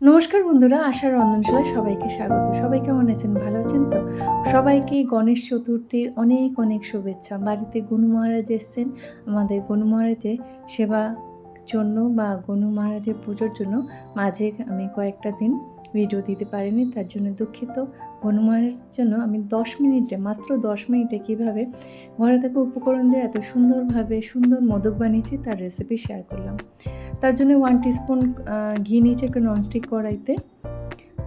নমস্কার বন্ধুরা, আশার রন্ধনশালায় সবাইকে স্বাগত। সবাই কেমন আছেন? ভালো আছেন তো? সবাইকে গণেশ চতুর্থীর অনেক অনেক শুভেচ্ছা। বাড়িতে গনু মহারাজ এসছেন। আমাদের গনু মহারাজের সেবা জন্য বা গনু মহারাজের পুজোর জন্য মাঝে আমি কয়েকটা দিন ভিডিও দিতে পারিনি, তার জন্য দুঃখিত। গনু মহারাজের জন্য আমি 10 মিনিটে, মাত্র 10 মিনিটে কীভাবে ঘরে থেকে উপকরণ দিয়ে এত সুন্দরভাবে সুন্দর মোদক বানিয়েছি তার রেসিপি শেয়ার করলাম। তার জন্য 1 টিস্পুন ঘি নিয়েছি একটা ননস্টিক কড়াইতে।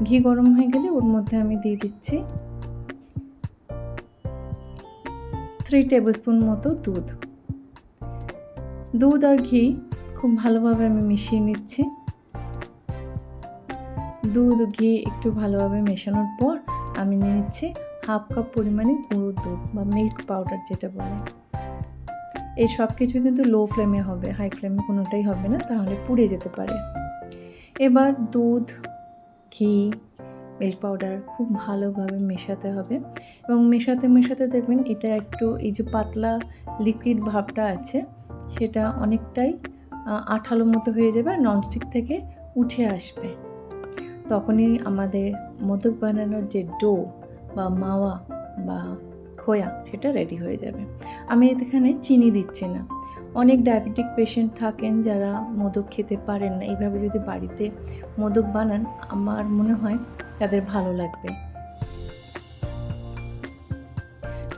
ঘি গরম হয়ে গেলে ওর মধ্যে আমি দিয়ে দিচ্ছি 3 টেবিলস্পুন মতো দুধ। দুধ আর ঘি খুব ভালোভাবে আমি মিশিয়ে নিচ্ছি। দুধ ঘি একটু ভালোভাবে মেশানোর পর আমি নিয়ে নিচ্ছি হাফ কাপ পরিমাণে গুঁড়ো দুধ বা মিল্ক পাউডার যেটা বলে। এই সব কিছু কিন্তু লো ফ্লেমে হবে, হাই ফ্লেমে কোনোটাই হবে না, তাহলে পুড়ে যেতে পারে। এবার দুধ, ঘি, মিল্ক পাউডার খুব ভালোভাবে মেশাতে হবে এবং মেশাতে মেশাতে দেখবেন এটা একটু এই যে পাতলা লিকুইড ভাবটা আছে সেটা অনেকটাই আঠালো মতো হয়ে যাবে, ননস্টিক থেকে উঠে আসবে। তখনই আমাদের মোদক বানানোর যে ডো বা মাওয়া বা খোয়া সেটা রেডি হয়ে যাবে। আমি এখানে চিনি দিচ্ছি না। অনেক ডায়াবেটিক পেশেন্ট থাকেন যারা মোদক খেতে পারেন না। এইভাবে যদি বাড়িতে মোদক বানান আমার মনে হয় তাদের ভালো লাগবে।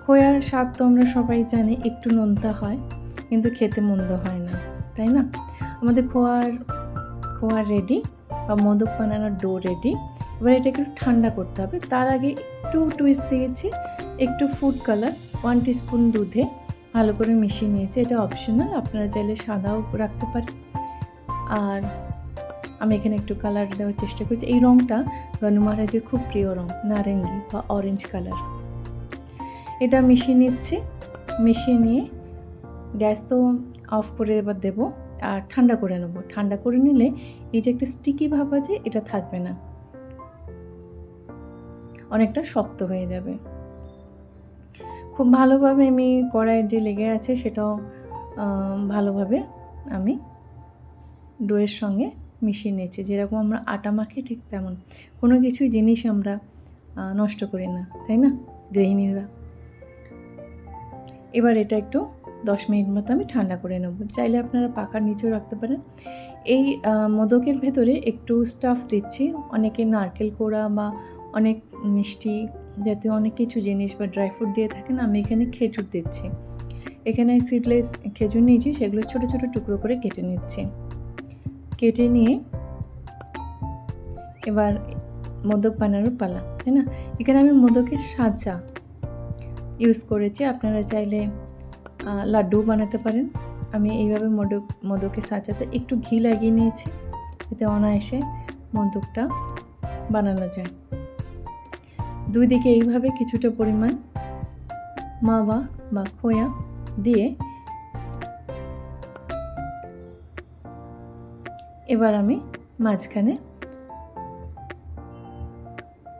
খোয়ার স্বাদ তো আমরা সবাই জানি একটু নোনতা হয়, কিন্তু খেতে মন্দ হয় না, তাই না? আমাদের খোয়া রেডি বা মোদক বানানোর ডো রেডি। এবার এটাকে একটু ঠান্ডা করতে হবে। তার আগে একটু টুইস্ট দিয়েছি, একটু ফুড কালার 1 টিস্পুন দুধে ভালো করে মিশিয়ে নিয়েছি। এটা অপশনাল, আপনারা চাইলে সাদাও রাখতে পারেন। আর আমি এখানে একটু কালার দেওয়ার চেষ্টা করছি। এই রঙটা গনু মহারাজের খুব প্রিয় রঙ, নারেঙ্গি বা অরেঞ্জ কালার। এটা মিশিয়ে নিচ্ছি। মিশিয়ে নিয়ে গ্যাস তো অফ করে এবার দেবো আর ঠান্ডা করে নেবো। ঠান্ডা করে নিলে এই যে একটা স্টিকি ভাব আছে এটা থাকবে না, অনেকটা শক্ত হয়ে যাবে। খুব ভালোভাবে আমি কড়াইয়ের যে লেগে আছে সেটাও ভালোভাবে আমি ডোয়ের সঙ্গে মিশিয়ে নিয়েছি। যেরকম আমরা আটা মাখি ঠিক তেমন। কোনো কিছুই জিনিস আমরা নষ্ট করি না, তাই না গৃহিণীরা? এবার এটা একটু 10 মিনিট মতো আমি ঠান্ডা করে নেব। চাইলে আপনারা পাখার নিচেও রাখতে পারেন। এই মোদকের ভেতরে একটু স্টাফ দিচ্ছি। অনেকে নারকেল কোড়া বা অনেক মিষ্টি জাতীয় অনেক কিছু জিনিস বা ড্রাই ফ্রুট দিয়ে থাকেন। আমি এখানে খেজুর দিচ্ছি। এখানে সিডলেস খেজুর নিয়েছি, সেগুলো ছোটো ছোটো টুকরো করে কেটে নিচ্ছি। কেটে নিয়ে এবার মোদক বানানোর পালা, তাই না? এখানে আমি মোদকের সাজা ইউজ করেছি। আপনারা চাইলে লাড্ডু বানাতে পারেন। আমি এইভাবে মোদকের সাজাতে একটু ঘি লাগিয়ে নিয়েছি, এতে অনায়াসে মোদকটা বানানো যায়। দুই দিকে এইভাবে কিছুটা পরিমাণ মাওয়া বা খোয়া দিয়ে এবার আমি মাঝখানে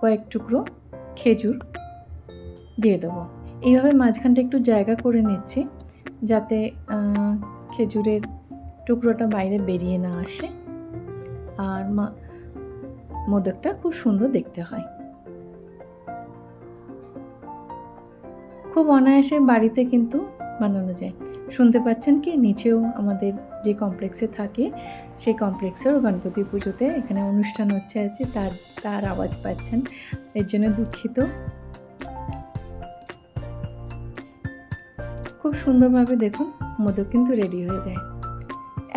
কয়েক টুকরো খেজুর দিয়ে দেবো। এইভাবে মাঝখানটা একটু জায়গা করে নিচ্ছি যাতে খেজুরের টুকরোটা বাইরে বেরিয়ে না আসে আর মোদকটা খুব সুন্দর দেখতে হয়। খুব অনায়াসে বাড়িতে কিন্তু বানানো যায়। শুনতে পাচ্ছেন কি নিচেও আমাদের যে কমপ্লেক্সে থাকে সেই কমপ্লেক্সেও গণপতি পুজোতে এখানে অনুষ্ঠান হচ্ছে আছে, তার আওয়াজ পাচ্ছেন, এর জন্য দুঃখিত। খুব সুন্দরভাবে দেখুন মোদক কিন্তু রেডি হয়ে যায়।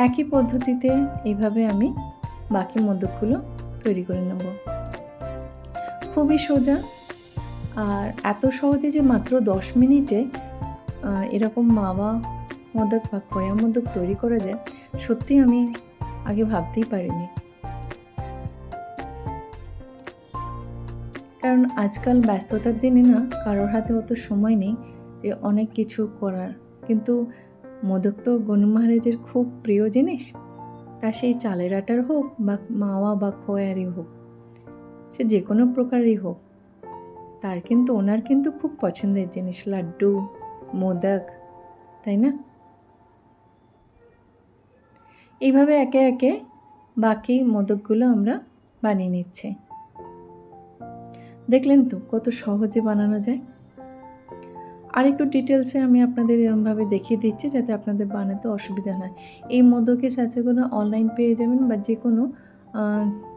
একই পদ্ধতিতে এইভাবে আমি বাকি মোদকগুলো তৈরি করে নেব। খুবই সোজা, আর এত সহজে যে মাত্র 10 মিনিটে এরকম মাওয়া মোদক বা খোয়া মোদক তৈরি করা যায়, সত্যি আমি আগে ভাবতেই পারিনি। কারণ আজকাল ব্যস্ততার দিনে না কারোর হাতে অত সময় নেই যে অনেক কিছু করার, কিন্তু মোদক তো গনু মহারাজের খুব প্রিয় জিনিস। তা সেই চালের আটার হোক বা মাওয়া বা খোয়ারই হোক, সে যে কোনো প্রকারই হোক, ওনার কিন্তু খুব পছন্দের জিনিস লাড্ডু, মোদক, তাই না? এইভাবে একে একে বাকি মোদকগুলো আমরা বানিয়ে নিচ্ছে। দেখলেন তো কত সহজে বানানো যায়। আর একটু ডিটেলসে আমি আপনাদের এরকমভাবে দেখিয়ে দিচ্ছি যাতে আপনাদের বানাতে অসুবিধা হয়। এই মোদকের সাঁচাগুলো অনলাইন পেয়ে যাবেন বা যে কোনো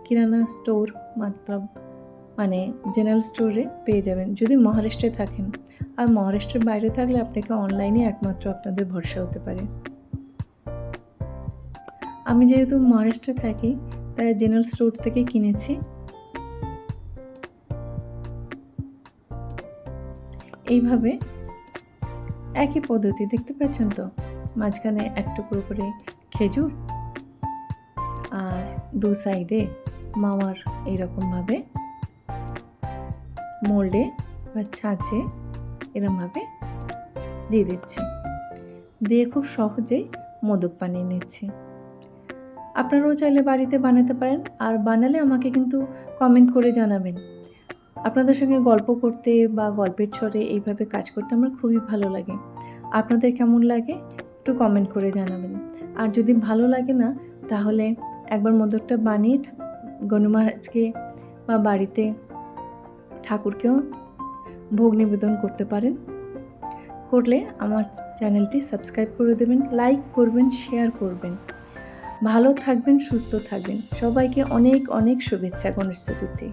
কিরানা স্টোর মানে জেনারেল স্টোরে পেয়ে যাবেন যদি মহারাষ্ট্রে থাকেন। আর মহারাষ্ট্রের বাইরে থাকলে আপনাকে অনলাইনে একমাত্র আপনাদের ভরসা হতে পারে। আমি যেহেতু মহারাষ্ট্রে থাকি তাই জেনারেল স্টোর থেকে কিনেছি। এইভাবে একই পদ্ধতি দেখতে পাচ্ছেন তো, মাঝখানে এক টুকরো করে খেজুর আর দু সাইডে মাওয়ার এইরকমভাবে মোল্ডে বা ছাঁচে এরমভাবে দিয়ে দিচ্ছি, দিয়ে খুব সহজেই মোদক বানিয়ে নিচ্ছি। আপনারাও চাইলে বাড়িতে বানাতে পারেন, আর বানালে আমাকে কিন্তু কমেন্ট করে জানাবেন। আপনাদের সঙ্গে গল্প করতে বা গল্পের ছলে এইভাবে কাজ করতে আমার খুবই ভালো লাগে। আপনাদের কেমন লাগে একটু কমেন্ট করে জানাবেন। আর যদি ভালো লাগে না তাহলে একবার মোদকটা বানিয়ে গণু মহারাজকে বা বাড়িতে ঠাকুরকেও ভোগ নিবেদন করতে পারেন। করলে আমার চ্যানেলটি সাবস্ক্রাইব করে দেবেন, লাইক করবেন, শেয়ার করবেন। ভালো থাকবেন, সুস্থ থাকবেন। সবাইকে অনেক অনেক শুভেচ্ছা গণেশ চতুর্থী।